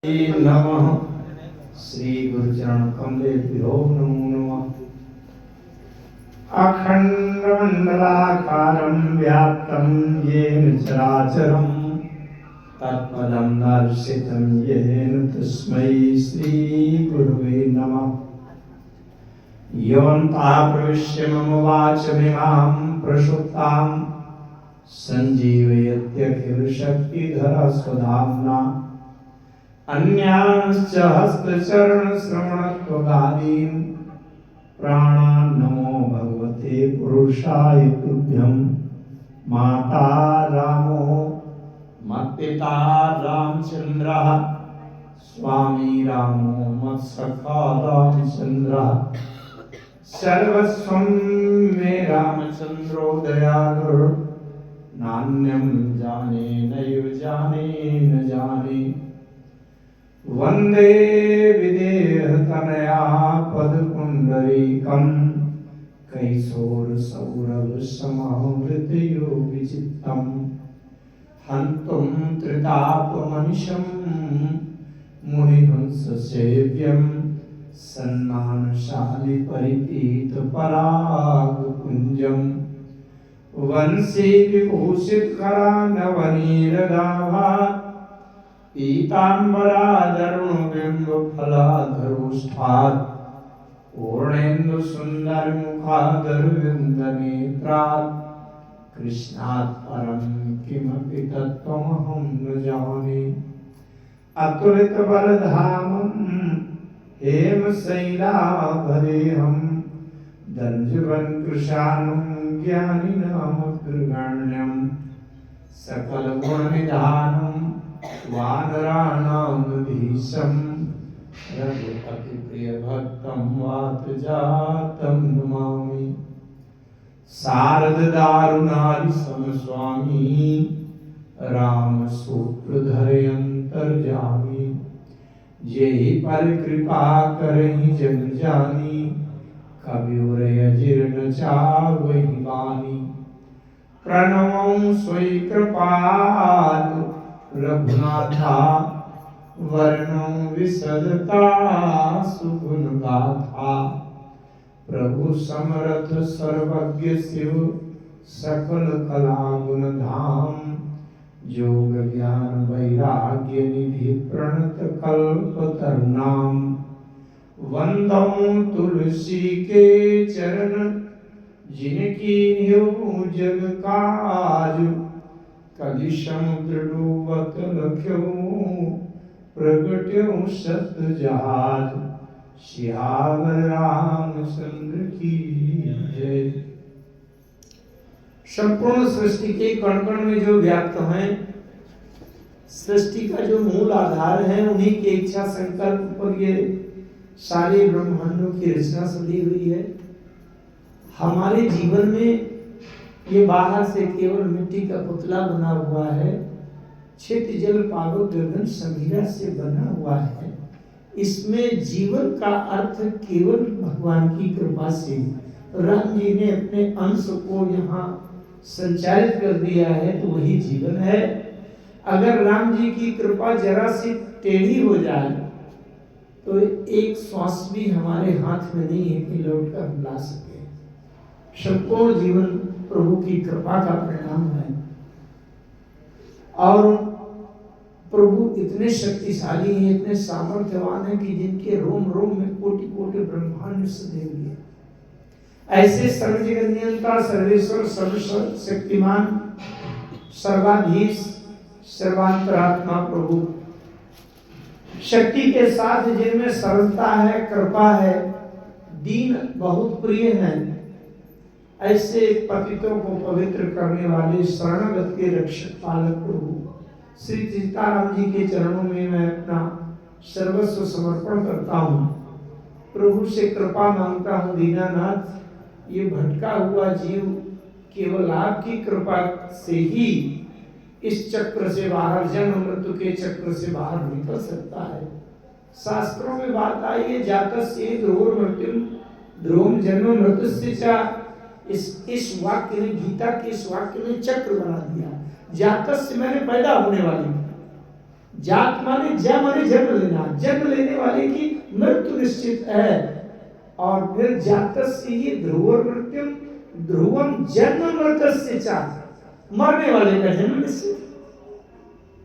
नमः श्री गुरुचरण कमलेभ्यो नमो नमः। अखंडमंडलाकारं व्याप्तं येन चराचरं तत्पदं दर्शितं येन तस्मै श्री गुरुवे नमः। योऽन्तः प्रविश्य मम वाचमिमां प्रसुप्तां सञ्जीवयत्यखिल शक्तिधर स्वधाम्ना अन्यांश्च हस्तचरणश्रवणत्वगादीन् प्राणान् नमो भगवते पुरुषाय तुभ्यं। माता रामो मत्पिता रामचन्द्रः स्वामी रामो मत्सखा रामचन्द्रः सर्वस्वं मे रामचन्द्रो दयालुः नान्यं जाने नैव जाने न जाने। वंदे विदेहतनया पदपुंडरीकं कैशोरसौरभसमावृतयोगिचित्तं हन्तुं त्रितापमनिशं मुनिहंससेव्यं सन्मानशालिपरिपीतपरागपुञ्जं वंशी विभूषितकरानवनीरदाभा पीताम्बरादरुणबिम्बफलाधरोष्ठात् पूर्णेन्दुसुन्दरमुखादरविन्दनेत्रात् कृष्णात् परं किमपि तत्त्वमहं न जाने। अतुलितबलधामं हेमशैलाभदेहं दर्जवन्कृशानं ज्ञानिनामग्रगण्यं सकलगुणनिधानं वानराणामधीशं रघुपतिप्रियभक्तं वातजातं नमामि। शारददारुणारिसमस्वामी रामसूत्रधरेऽन्तर्जामी जेहि परिकृपा करहि जग जानी कविउरय जीर्ण चावहि वाणी। प्रणवं स्वैकृपाल रघुनाथा वर्णं विसदता सुगुण गाथा। प्रभु समरथ सर्वज्ञ शिव सकल कला गुण धाम जोग ज्ञान वैराग्य निधि प्रणत कल्पतरुणाम। वंदौ तुलसी के चरण जिनकी न्यू जग काज कलि समुद्र डूबत लख्यो प्रगट्यो सत जहाज। सियावर रामचंद्र की जय। संपूर्ण सृष्टि के कण कण में जो व्याप्त हैं, सृष्टि का जो मूल आधार है, उन्हीं के इच्छा संकल्प पर ये सारे ब्रह्मांडों की रचना सदी हुई है। हमारे जीवन में ये बाहर से केवल मिट्टी का पुतला बना हुआ है, छित जल पावक गगन समीरा से बना हुआ है। इसमें जीवन का अर्थ केवल भगवान की कृपा से राम जी ने अपने अंश को यहाँ संचारित कर दिया है, तो वही जीवन है। अगर राम जी की कृपा जरा सी टेढ़ी हो जाए तो एक श्वास भी हमारे हाथ में नहीं है कि लौट कर ला सके। संपूर्ण जीवन प्रभु की कृपा का परिणाम है। और प्रभु इतने शक्तिशाली हैं, इतने सामर्थ्यवान हैं कि जिनके रोम रोम में कोटि कोटि ब्रह्मांड सदे हुए हैं। ऐसे सर्वजगन्यंता सर्वेश्वर सर्वशक्तिमान सर्वाधीश सर्वांतरात्मा प्रभु शक्ति के साथ जिनमें सरलता है, कृपा है, दीन बहुत प्रिय है, ऐसे पतितों को पवित्र करने वाले शरणगत के रक्षक पालक प्रभु श्री सीताराम जी के चरणों में मैं अपना सर्वस्व समर्पण करता हूँ। प्रभु से कृपा मांगता हूँ। दीनानाथ, ये भटका हुआ जीव केवल आपकी कृपा से ही इस चक्र से बाहर, जन्म मृत्यु के चक्र से बाहर निकल सकता है। शास्त्रों में बात आई है, जातस्य ध्रुवो मृत्युम ध्रुवम जन्म मृत्युस्य च। इस वाक्य ने, गीता के इस वाक्य ने चक्र बना दिया। जातस्य मैंने पैदा होने वाली, जात माने जन्म लेना, जन्म लेने वाले की मृत्यु निश्चित है। और फिर जातस्य ये ध्रुवं मृत्युम ध्रुवम जन्म मृतस्य च, मरने वाले का जन्म निश्चित।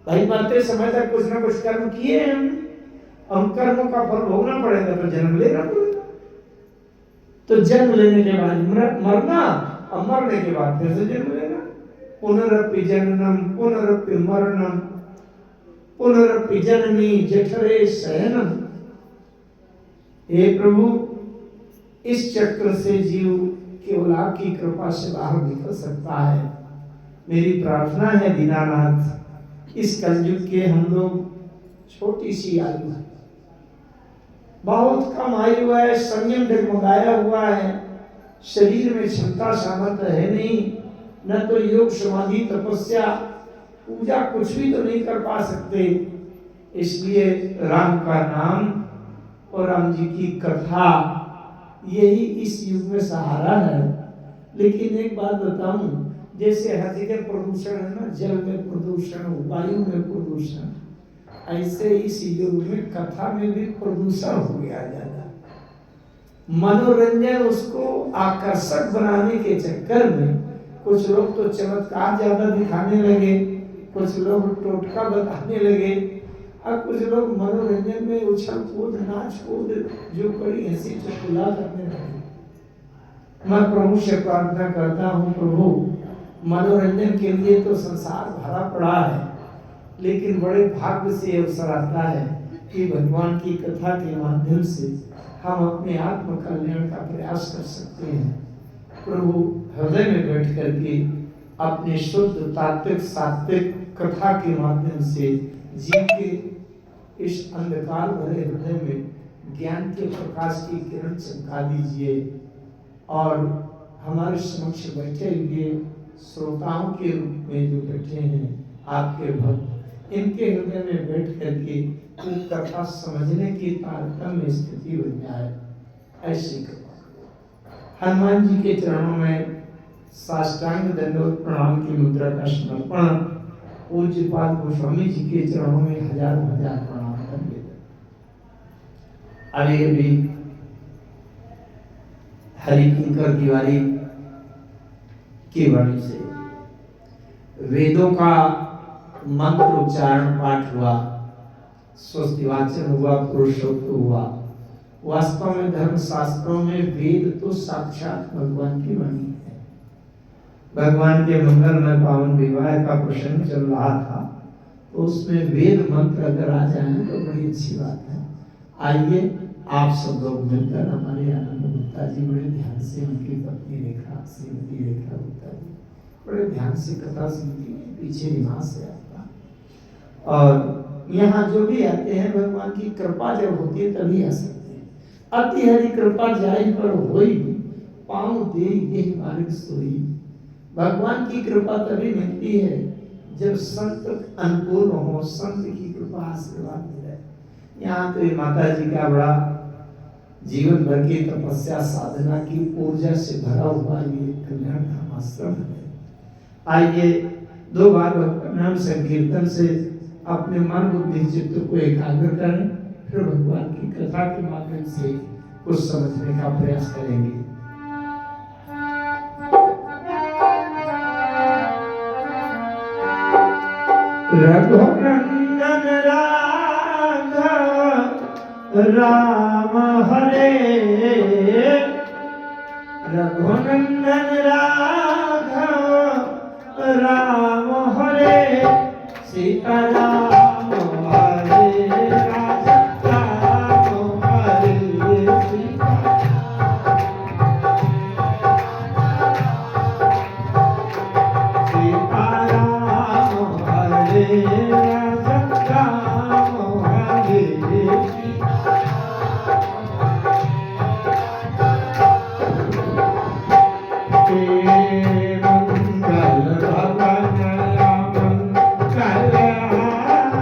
भाई मरते समय तक कुछ ना कुछ कर्म किए हैं हमने, हम कर्मों का फल भोगना पड़ेगा, तो जन्म लेना पड़ेगा। तो जन्म लेने के बाद मरना, और मरने के बाद फिर से जन्म लेना। पुनरपि जननम पुनरपि मरणम पुनरपि जननी जठरे शयनम। हे प्रभु, इस चक्र से जीव केवल आपकी कृपा से बाहर निकल सकता है। मेरी प्रार्थना है दीनानाथ, इस कलयुग के हम लोग छोटी सी आयु है, बहुत कम आयु है, संयम डगमगाया हुआ है, शरीर में क्षमता सामर्थ्य है नहीं, न तो योग समाधि तपस्या पूजा कुछ भी तो नहीं कर पा सकते। इसलिए राम का नाम और राम जी की कथा यही इस युग में सहारा है। लेकिन एक बात बताऊं, जैसे हर जगह प्रदूषण है ना, जल में प्रदूषण, वायु में प्रदूषण, ऐसे इस युग में कथा में भी प्रदूषण हो गया ज्यादा। मनोरंजन उसको आकर्षक बनाने के चक्कर में कुछ लोग तो चमत्कार ज्यादा दिखाने लगे, कुछ लोग टोटका बताने लगे, और कुछ लोग मनोरंजन में उछल कूद नाच कूद जो बड़ी हंसी चुटकुला करने लगे। मैं प्रभु से प्रार्थना करता हूँ, प्रभु मनोरंजन के लिए तो संसार भरा पड़ा है, लेकिन बड़े भाग्य से अवसर आता है कि भगवान की कथा के माध्यम से हम अपने आत्म कल्याण का प्रयास कर सकते हैं। प्रभु हृदय में बैठ करके अपने शुद्ध तात्विक सात्विक कथा के माध्यम से जीव के इस अंधकार भरे हृदय में ज्ञान के प्रकाश की किरण चमका दीजिए। और हमारे समक्ष बैठे हुए श्रोताओं के रूप में जो बैठे हैं आपके भक्त, इनके हृदय में बैठ करके उन कथा समझने की तारतम्य स्थिति बन जाए, ऐसी कृपा। हनुमान जी के चरणों में साष्टांग दंडवत प्रणाम की मुद्रा का समर्पण, पूज्यपाद गोस्वामी जी के चरणों में हजारों हजार प्रणाम कर देते। अभी हरि किंकर तिवारी की वाणी से वेदों का मंत्र उच्चारण पाठ हुआ, स्वस्ति वाचन हुआ, पुरुषोक्त हुआ। वास्तव में धर्म शास्त्रों में वेद तो साक्षात भगवान की वाणी है। भगवान के मंगलमय पावन विवाह का प्रसंग चल रहा था, तो उसमें वेद मंत्र अगर आ जाए तो बड़ी अच्छी बात है। आइए आप सब लोग मिलकर, हमारे आनंद गुप्ता जी बड़े ध्यान से, उनकी पत्नी रेखा श्रीमती रेखा गुप्ता जी बड़े ध्यान से कथा सुनती है, पीछे निवास है आपका। और यहाँ जो भी आते हैं, भगवान की कृपा जब होती है तभी आ सकते हैं। अति हरि कृपा जाय पर होई, पाँव दे यही मार्ग सोई। भगवान की कृपा तभी मिलती है जब संत अनुकूल हो, संत की कृपा आशीर्वाद मिले। यहाँ तो माता जी का बड़ा जीवन भर की तपस्या साधना की ऊर्जा से भरा हुआ ये कल्याण धाम आश्रम है। आइए दो बार नाम संकीर्तन से अपने मन बुद्धि चित्त को एकाग्र करें, फिर भगवान की कथा के माध्यम से कुछ समझने का प्रयास करेंगे। रघुनंदन राम हरे, रघुनंदन राम हरे, सीता राम हरे, राजा राम हरे, सीता राम हरे, राजा राम हरे। मंगल भवन मंगल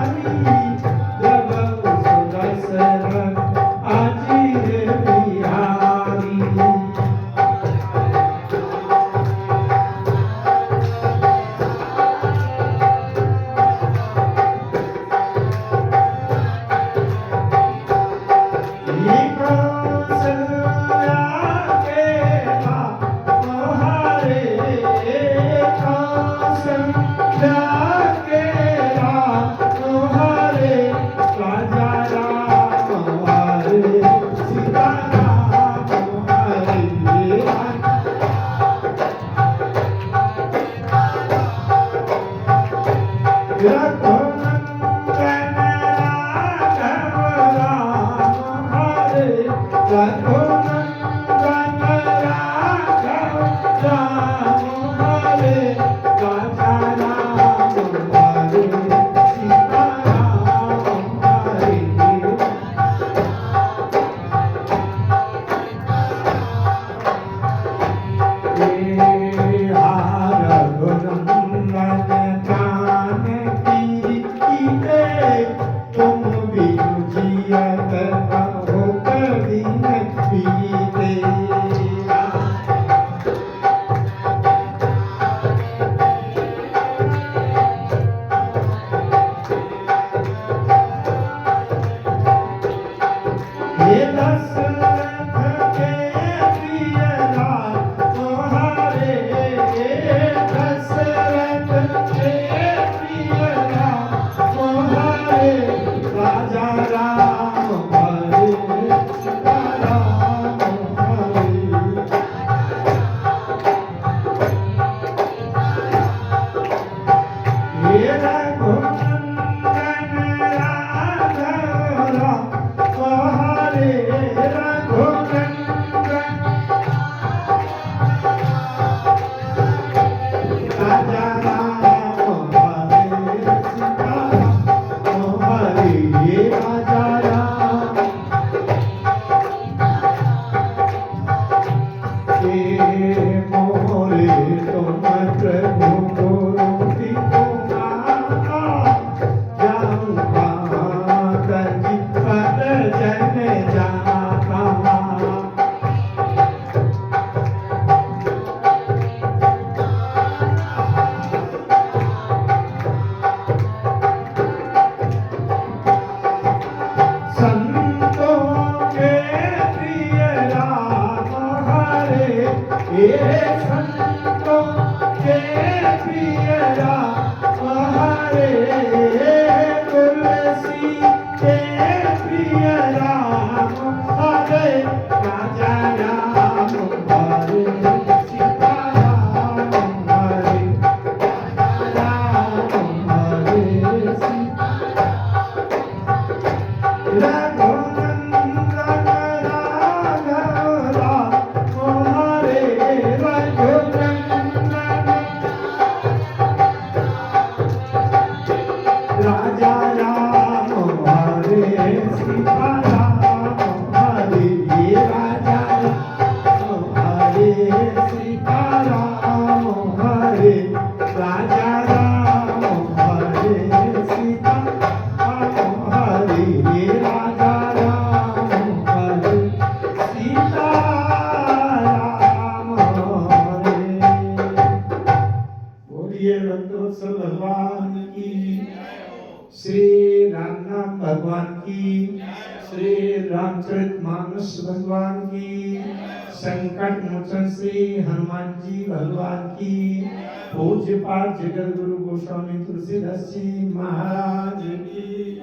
संकट मोचन श्री हनुमान जी भगवान की। पूज्य पाठ जगत गुरु गोस्वामी तुलसीदास जी महाराज की।